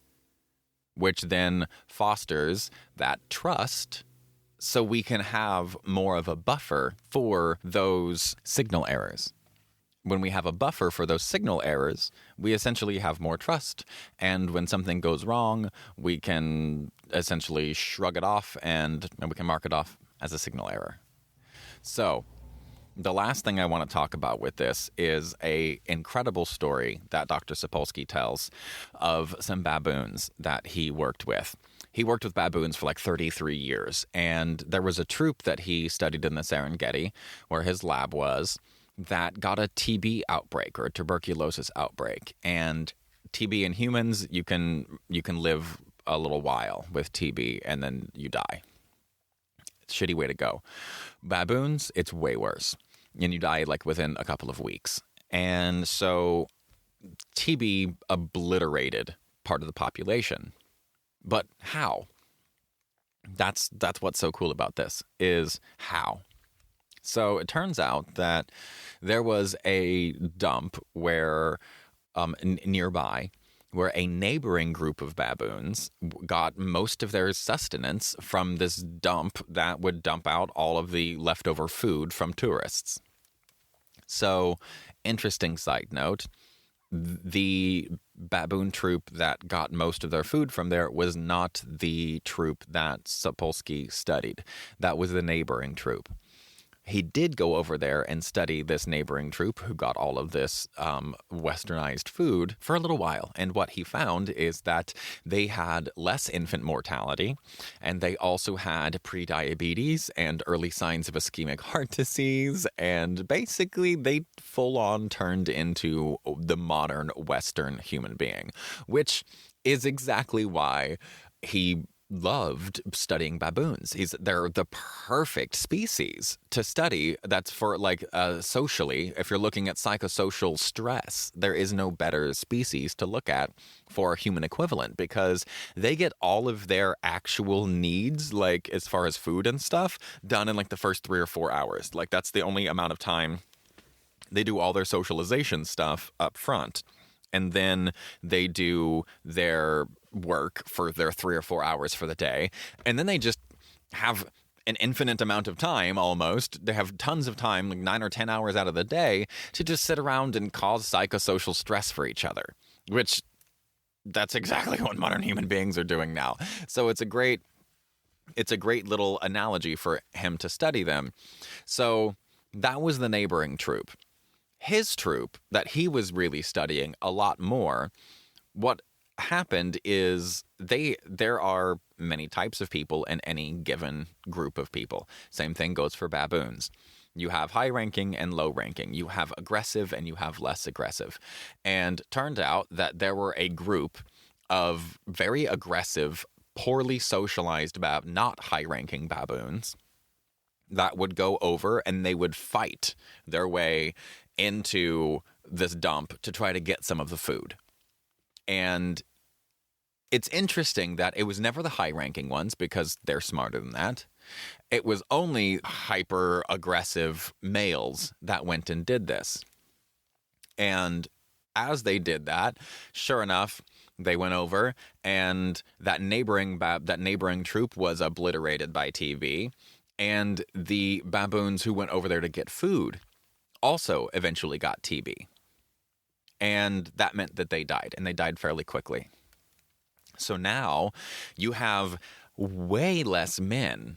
Speaker 1: which then fosters that trust, so we can have more of a buffer for those signal errors. When we have a buffer for those signal errors, we essentially have more trust. And when something goes wrong, we can essentially shrug it off and we can mark it off as a signal error. So the last thing I want to talk about with this is a incredible story that Dr. Sapolsky tells of some baboons that he worked with. He worked with baboons for like 33 years, and there was a troop that he studied in the Serengeti, where his lab was, that got a TB outbreak, or a tuberculosis outbreak. And TB in humans, you can live a little while with TB and then you die. Shitty way to go. Baboons, it's way worse, and you die like within a couple of weeks. And so TB obliterated part of the population. But how? That's what's so cool about this, is how. So it turns out that there was a dump where nearby, where a neighboring group of baboons got most of their sustenance from this dump that would dump out all of the leftover food from tourists. So, interesting side note, the baboon troop that got most of their food from there was not the troop that Sapolsky studied. That was the neighboring troop. He did go over there and study this neighboring troop who got all of this westernized food for a little while. And what he found is that they had less infant mortality, and they also had prediabetes and early signs of ischemic heart disease. And basically, they full on turned into the modern Western human being, which is exactly why he loved studying baboons. They're the perfect species to study. That's for like socially, if you're looking at psychosocial stress, there is no better species to look at for a human equivalent, because they get all of their actual needs, like as far as food and stuff, done in like the first 3 or 4 hours. Like that's the only amount of time they do all their socialization stuff up front. And then they do their work for their 3 or 4 hours for the day. And then they just have an infinite amount of time almost. They have tons of time, like 9 or 10 hours out of the day, to just sit around and cause psychosocial stress for each other, which that's exactly what modern human beings are doing now. So it's a great little analogy for him to study them. So that was the neighboring troop. His troop that he was really studying a lot more, what happened is there are many types of people in any given group of people. Same thing goes for baboons. You have high ranking and low ranking. You have aggressive and you have less aggressive. And turned out that there were a group of very aggressive, poorly socialized, not high ranking baboons that would go over and they would fight their way into this dump to try to get some of the food. And it's interesting that it was never the high-ranking ones because they're smarter than that. It was only hyper-aggressive males that went and did this. And as they did that, sure enough, they went over and that neighboring troop was obliterated by TV. And the baboons who went over there to get food also eventually got TB. And that meant that they died, and they died fairly quickly. So now you have way less male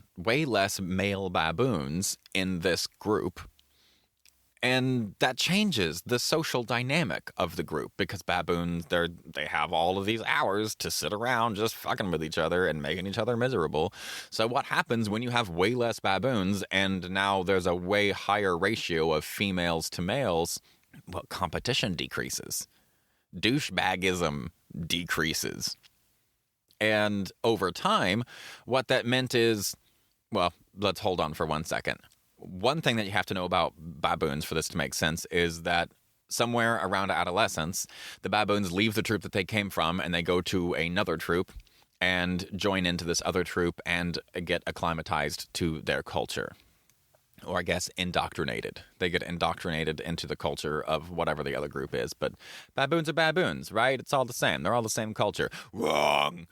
Speaker 1: baboons in this group. And that changes the social dynamic of the group because baboons, they have all of these hours to sit around just fucking with each other and making each other miserable. So what happens when you have way less baboons and now there's a way higher ratio of females to males? Well, competition decreases. Douchebagism decreases. And over time, what that meant is, well, let's hold on for 1 second. One thing that you have to know about baboons for this to make sense is that somewhere around adolescence, the baboons leave the troop that they came from and they go to another troop and join into this other troop and get acclimatized to their culture. Or I guess indoctrinated. They get indoctrinated into the culture of whatever the other group is. But baboons are baboons, right? It's all the same. They're all the same culture. Wrong.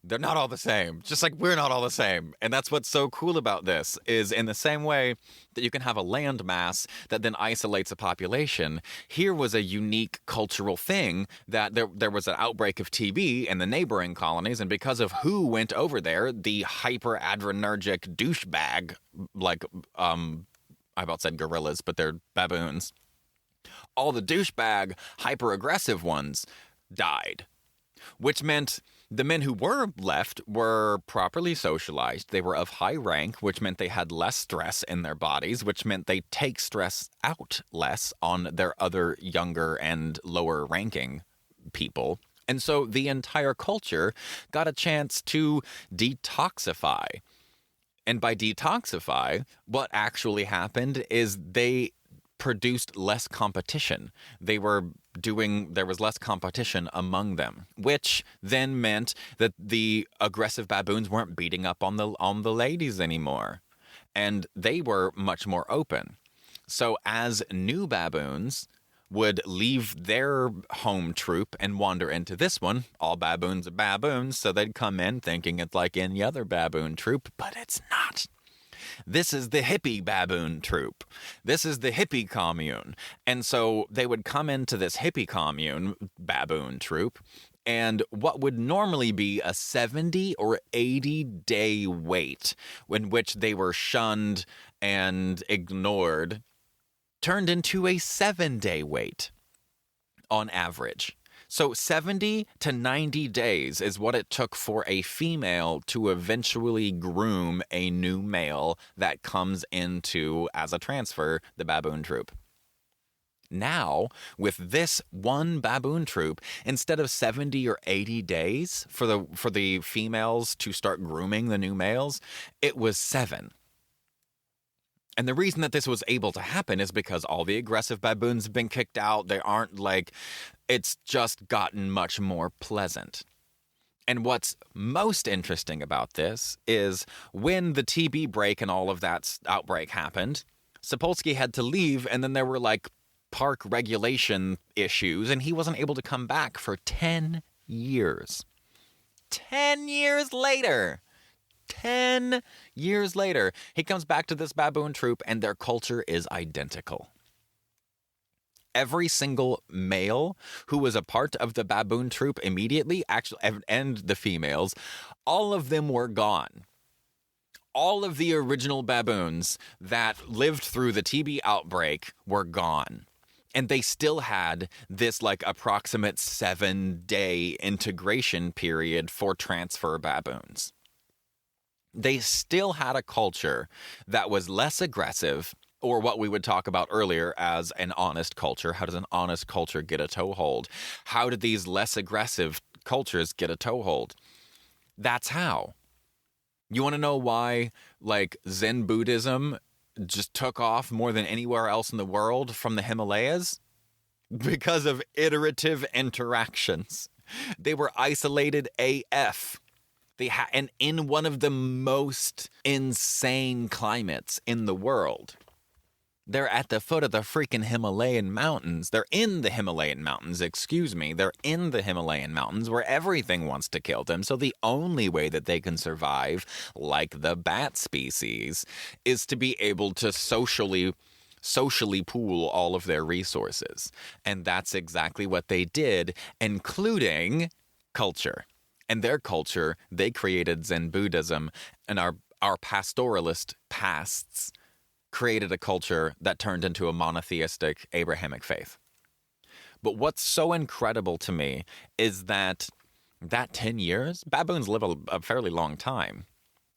Speaker 1: They're not all the same. Just like we're not all the same. And that's what's so cool about this is in the same way that you can have a land mass that then isolates a population. Here was a unique cultural thing that there was an outbreak of TB in the neighboring colonies. And because of who went over there, the hyper-adrenergic douchebag, like, I about said gorillas, but they're baboons. All the douchebag, hyper-aggressive ones died, which meant the men who were left were properly socialized. They were of high rank, which meant they had less stress in their bodies, which meant they take stress out less on their other younger and lower ranking people. And so the entire culture got a chance to detoxify. And by detoxify, what actually happened is they produced less competition. There was less competition among them, which then meant that the aggressive baboons weren't beating up on the ladies anymore. And they were much more open. So as new baboons would leave their home troop and wander into this one, all baboons are baboons, so they'd come in thinking it's like any other baboon troop, but it's not. This is the hippie baboon troop. This is the hippie commune. And so they would come into this hippie commune baboon troop, and what would normally be a 70 or 80-day wait in which they were shunned and ignored turned into a 7-day wait on average. So 70 to 90 days is what it took for a female to eventually groom a new male that comes into, as a transfer, the baboon troop. Now, with this one baboon troop, instead of 70 or 80 days for the females to start grooming the new males, it was 7. And the reason that this was able to happen is because all the aggressive baboons have been kicked out. They aren't it's just gotten much more pleasant. And what's most interesting about this is when the TB break and all of that outbreak happened, Sapolsky had to leave, and then there were park regulation issues, and he wasn't able to come back for 10 years. 10 years later! 10 years later, he comes back to this baboon troop and their culture is identical. Every single male who was a part of the baboon troop immediately, actually, and the females, all of them were gone. All of the original baboons that lived through the TB outbreak were gone. And they still had this like approximate 7-day integration period for transfer baboons. They still had a culture that was less aggressive, or what we would talk about earlier as an honest culture. How does an honest culture get a toehold? How did these less aggressive cultures get a toehold? That's how. You want to know why, like, Zen Buddhism just took off more than anywhere else in the world from the Himalayas? Because of iterative interactions. They were isolated AF. And in one of the most insane climates in the world. They're at the foot of the freaking Himalayan mountains. They're in the Himalayan mountains, excuse me. They're in the Himalayan mountains where everything wants to kill them. So the only way that they can survive, like the bat species, is to be able to socially pool all of their resources. And that's exactly what they did, including culture. And their culture, they created Zen Buddhism, and our pastoralist pasts created a culture that turned into a monotheistic Abrahamic faith. But what's so incredible to me is that 10 years, baboons live a fairly long time.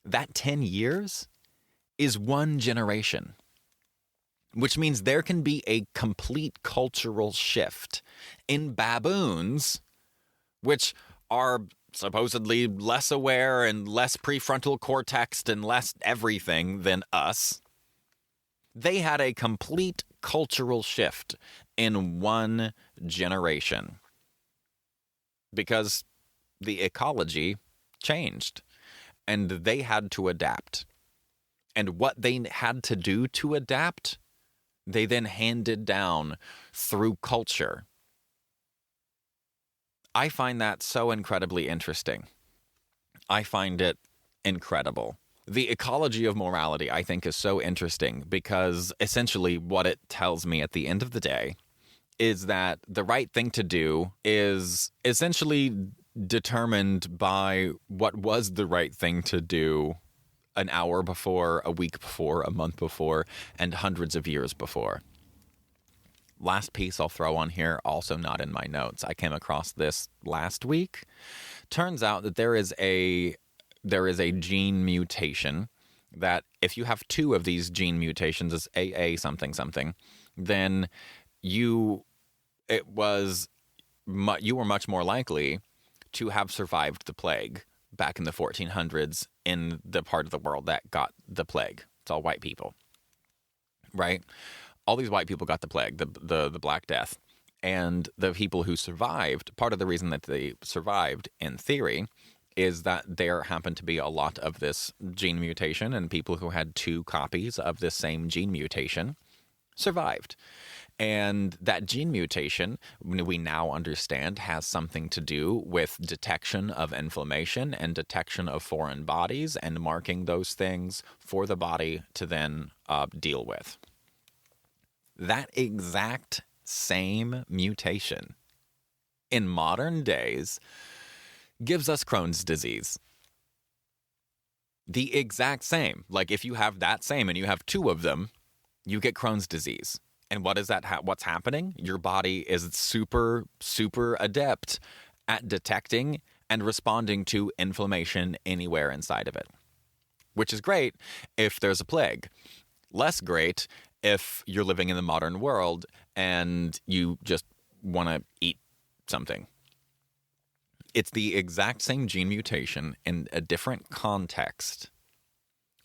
Speaker 1: That 10 years is one generation, which means there can be a complete cultural shift in baboons, which are supposedly less aware and less prefrontal cortex and less everything than us. They had a complete cultural shift in one generation because the ecology changed and they had to adapt. And what they had to do to adapt, they then handed down through culture. I find that so incredibly interesting. I find it incredible. The ecology of morality, I think, is so interesting because essentially what it tells me at the end of the day is that the right thing to do is essentially determined by what was the right thing to do an hour before, a week before, a month before, and hundreds of years before. Last piece I'll throw on here, also not in my notes. I came across this last week. Turns out that there is a gene mutation that if you have 2 of these gene mutations, it's AA something something, then you were much more likely to have survived the plague back in the 1400s in the part of the world that got the plague. It's all white people, right? All these white people got the plague, the Black Death. And the people who survived, part of the reason that they survived, in theory, is that there happened to be a lot of this gene mutation, and people who had 2 copies of this same gene mutation survived. And that gene mutation, we now understand, has something to do with detection of inflammation and detection of foreign bodies and marking those things for the body to then deal with. That exact same mutation in modern days gives us Crohn's disease. The exact same. Like if you have that same and you have 2 of them, you get Crohn's disease. And what is that? What's happening? Your body is super, super adept at detecting and responding to inflammation anywhere inside of it, which is great if there's a plague. Less great if you're living in the modern world and you just want to eat something. It's the exact same gene mutation in a different context.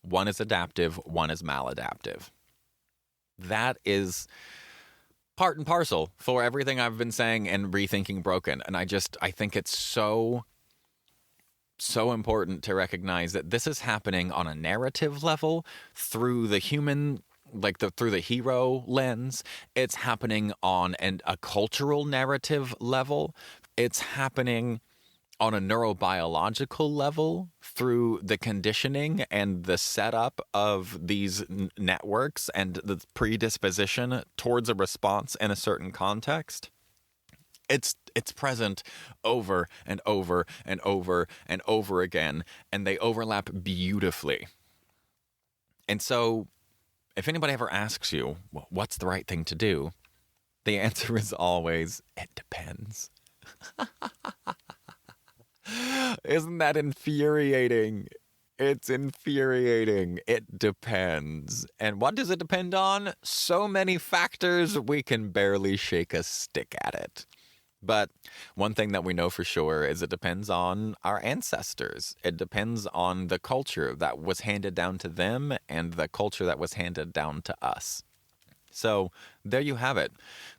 Speaker 1: One is adaptive, one is maladaptive. That is part and parcel for everything I've been saying and rethinking broken. And I think it's so important to recognize that this is happening on a narrative level through the human, through the hero lens. It's happening on a cultural narrative level. It's happening on a neurobiological level through the conditioning and the setup of these networks and the predisposition towards a response in a certain context. It's present over and over and over and over again, and they overlap beautifully. And so if anybody ever asks you, well, what's the right thing to do? The answer is always, it depends. Isn't that infuriating? It's infuriating. It depends. And what does it depend on? So many factors, we can barely shake a stick at it. But one thing that we know for sure is it depends on our ancestors. It depends on the culture that was handed down to them and the culture that was handed down to us. So there you have it.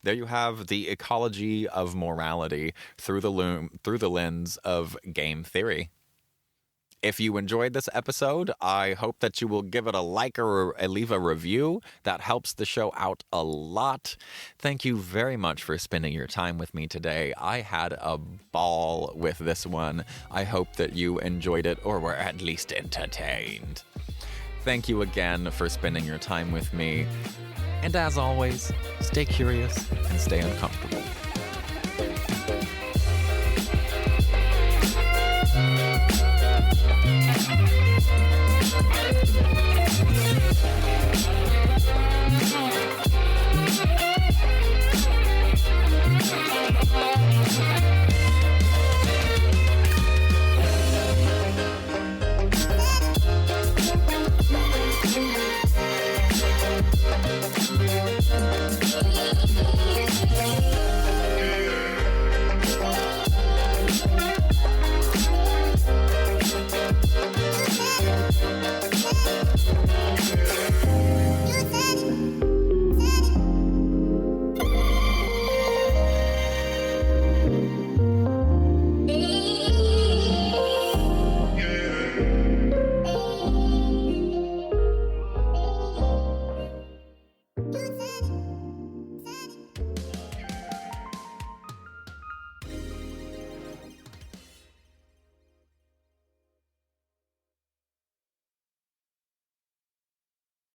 Speaker 1: There you have the ecology of morality through the lens of game theory. If you enjoyed this episode, I hope that you will give it a like or leave a review. That helps the show out a lot. Thank you very much for spending your time with me today. I had a ball with this one. I hope that you enjoyed it or were at least entertained. Thank you again for spending your time with me. And as always, stay curious and stay uncomfortable.